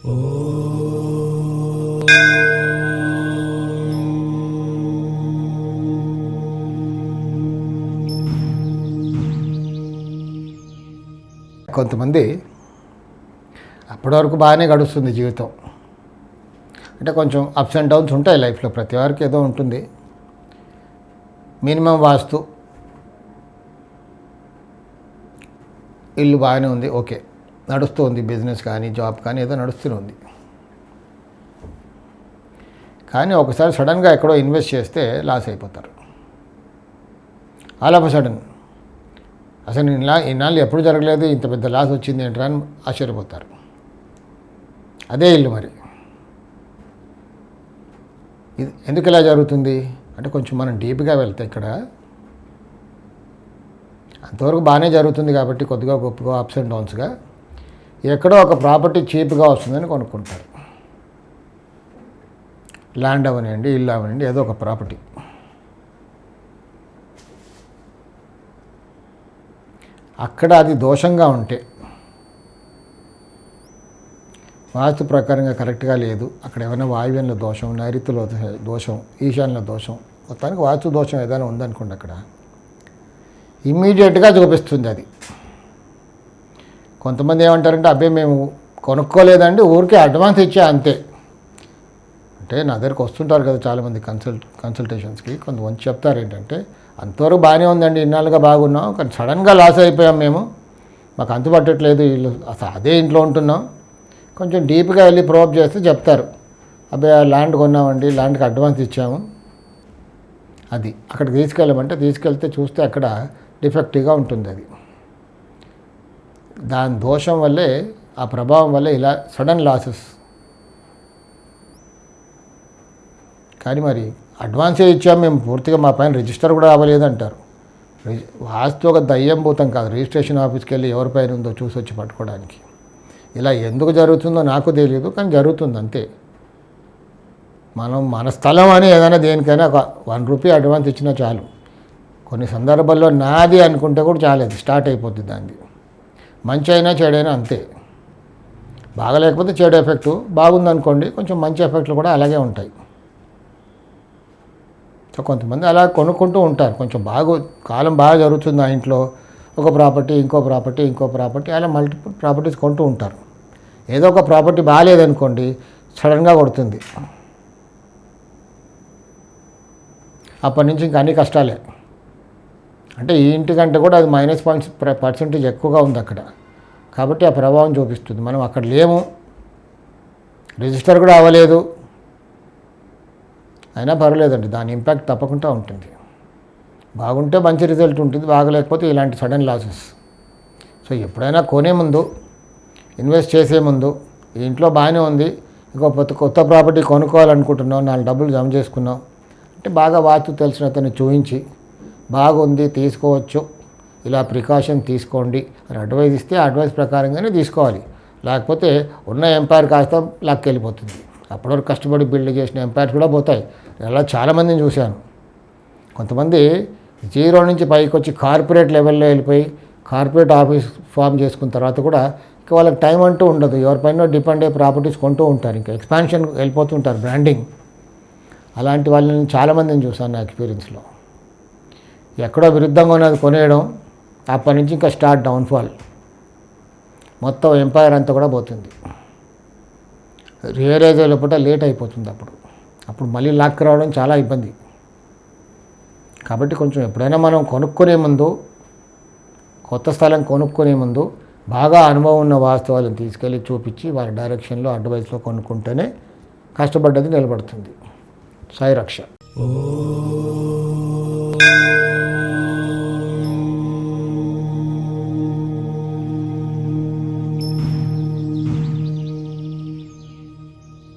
కొంతమంది అప్పటి వరకు బాగానే గడుస్తుంది జీవితం, అంటే కొంచెం అప్స్ అండ్ డౌన్స్ ఉంటాయి లైఫ్లో, ప్రతి వారికి ఏదో ఉంటుంది. మినిమం వాస్తు, ఇల్లు బాగానే ఉంది, ఓకే, నడుస్తూ ఉంది, బిజినెస్ కానీ జాబ్ కానీ ఏదో నడుస్తూనే ఉంది. కానీ ఒకసారి సడన్గా ఎక్కడో ఇన్వెస్ట్ చేస్తే లాస్ అయిపోతారు. ఆల్ ఆఫ్ అ సడన్ అసలు ఇన్నాళ్ళు ఎప్పుడు జరగలేదు, ఇంత పెద్ద లాస్ వచ్చింది ఏంట్రా అని ఆశ్చర్యపోతారు. అదే ఇల్లు మరి. ఇది ఎందుకు ఇలా జరుగుతుంది అంటే కొంచెం మనం డీప్గా వెళ్తే ఇక్కడ అంతవరకు బాగానే జరుగుతుంది కాబట్టి కొద్దిగా గొప్పగా అప్స్ అండ్ డౌన్స్గా ఎక్కడో ఒక ప్రాపర్టీ చీప్గా వస్తుందని కొనుక్కుంటారు. ల్యాండ్ అవనండి, ఇల్లు అవనండి, ఏదో ఒక ప్రాపర్టీ. అక్కడ అది దోషంగా ఉంటే, వాస్తు ప్రకారంగా కరెక్ట్గా లేదు, అక్కడ ఏమైనా వాయువ్యంలో దోషం, నైరుతిలో దోషం, ఈశాన్యంలో దోషం, మొత్తానికి వాస్తు దోషం ఏదైనా ఉందనుకోండి, అక్కడ ఇమ్మీడియట్గా చూపిస్తుంది అది. కొంతమంది ఏమంటారంటే అబ్బాయి మేము కొనుక్కోలేదండి, ఊరికే అడ్వాన్స్ ఇచ్చా అంతే. అంటే నా దగ్గరికి వస్తుంటారు కదా చాలామంది కన్సల్టేషన్స్కి, కొంతమంది చెప్తారు ఏంటంటే అంతవరకు బాగానే ఉందండి, ఇన్నాళ్ళుగా బాగున్నాం, కానీ సడన్గా లాస్ అయిపోయాం, మేము మాకు అంతు పట్టట్లేదు, ఇల్లు అసలు అదే ఇంట్లో ఉంటున్నాం. కొంచెం డీప్గా వెళ్ళి ప్రోబ్ చేస్తే చెప్తారు, అబ్బాయి ల్యాండ్ కొన్నామండి, ల్యాండ్కి అడ్వాన్స్ ఇచ్చాము, అది అక్కడికి తీసుకెళ్ళమంటే తీసుకెళ్తే చూస్తే అక్కడ డిఫెక్టివ్గా ఉంటుంది. అది దాని దోషం వల్లే, ఆ ప్రభావం వల్లే ఇలా సడన్ లాసెస్. కానీ మరి అడ్వాన్సే ఇచ్చాము మేము, పూర్తిగా మా పైన రిజిస్టర్ కూడా అవ్వలేదు అంటారు. వాస్తు ఒక దయ్యం భూతం కాదు, రిజిస్ట్రేషన్ ఆఫీస్కి వెళ్ళి ఎవరి పైన ఉందో చూసి వచ్చి పట్టుకోవడానికి. ఇలా ఎందుకు జరుగుతుందో నాకు తెలియదు, కానీ జరుగుతుంది అంతే. మనం మన స్థలం అని ఏదైనా దేనికైనా ఒక ₹1 అడ్వాన్స్ ఇచ్చినా చాలు. కొన్ని సందర్భాల్లో నాది అనుకుంటే కూడా చాలేదు, స్టార్ట్ అయిపోతుంది దాన్ని. మంచి అయినా చెడైనా అంతే. బాగలేకపోతే చెడు ఎఫెక్టు, బాగుందనుకోండి కొంచెం మంచి ఎఫెక్ట్లు కూడా అలాగే ఉంటాయి. సో కొంతమంది అలా కొనుక్కుంటూ ఉంటారు, కొంచెం కాలం బాగా జరుగుతుంది ఆ ఇంట్లో, ఒక ప్రాపర్టీ, ఇంకో ప్రాపర్టీ, ఇంకో ప్రాపర్టీ, అలా మల్టిపుల్ ప్రాపర్టీస్ కొంటూ ఉంటారు. ఏదో ఒక ప్రాపర్టీ బాగాలేదనుకోండి, సడన్గా కొడుతుంది, అప్పటి నుంచి ఇంకా అన్ని కష్టాలే. అంటే ఈ ఇంటికంటే కూడా అది -% ఎక్కువగా ఉంది అక్కడ, కాబట్టి ఆ ప్రభావం చూపిస్తుంది. మనం అక్కడ లేము, రిజిస్టర్ కూడా అవ్వలేదు, అయినా పర్వాలేదండి, దాని ఇంపాక్ట్ తప్పకుండా ఉంటుంది. బాగుంటే మంచి రిజల్ట్ ఉంటుంది, బాగలేకపోతే ఇలాంటి సడన్ లాసెస్. సో ఎప్పుడైనా కొనే ముందు, ఇన్వెస్ట్ చేసే ముందు, ఈ ఇంట్లో బాగానే ఉంది, ఇంకో కొత్త ప్రాపర్టీ కొనుక్కోవాలనుకుంటున్నాం, 4 డబ్బులు జమ చేసుకున్నాం అంటే బాగా వాస్తు తెలిసిన అతన్ని చూపించి బాగుంది తీసుకోవచ్చు, ఇలా ప్రికాషన్ తీసుకోండి అని అడ్వైజ్ ఇస్తే అడ్వైస్ ప్రకారంగానే తీసుకోవాలి. లేకపోతే ఉన్న ఎంపైర్ కాస్త లాక్కెళ్ళిపోతుంది. అప్పటివరకు కష్టపడి బిల్డ్ చేసిన ఎంపైర్స్ కూడా పోతాయి. అలా చాలామందిని చూశాను. కొంతమంది 0 నుంచి పైకి వచ్చి కార్పొరేట్ లెవెల్లో వెళ్ళిపోయి కార్పొరేట్ ఆఫీస్ ఫామ్ చేసుకున్న తర్వాత కూడా ఇంకా వాళ్ళకి టైం అంటూ ఉండదు, ఎవరిపైన డిపెండ్ అయ్యే ప్రాపర్టీస్ కొంటూ ఉంటారు, ఇంకా ఎక్స్పాన్షన్ వెళ్ళిపోతుంటారు, బ్రాండింగ్. అలాంటి వాళ్ళని చాలామందిని చూశాను నా ఎక్స్పీరియన్స్లో. ఎక్కడో విరుద్ధంగా ఉన్నది కొనేయడం, అప్పటి నుంచి ఇంకా స్టార్ట్ డౌన్ఫాల్, మొత్తం ఎంపైర్ అంతా కూడా పోతుంది. రియలైజ్ అయ్యేలోపట లేట్ అయిపోతుంది. అప్పుడు మళ్ళీ లాక్ రావడం చాలా ఇబ్బంది. కాబట్టి కొంచెం ఎప్పుడైనా మనం కొనుక్కునే ముందు, కొత్త స్థలం కొనుక్కునే ముందు బాగా అనుభవం ఉన్న వాస్తవాలను తీసుకెళ్ళి చూపించి వారి డైరెక్షన్లో అడ్వైస్లో కొనుక్కుంటేనే కష్టపడ్డది నిలబడుతుంది. సాయి రక్ష.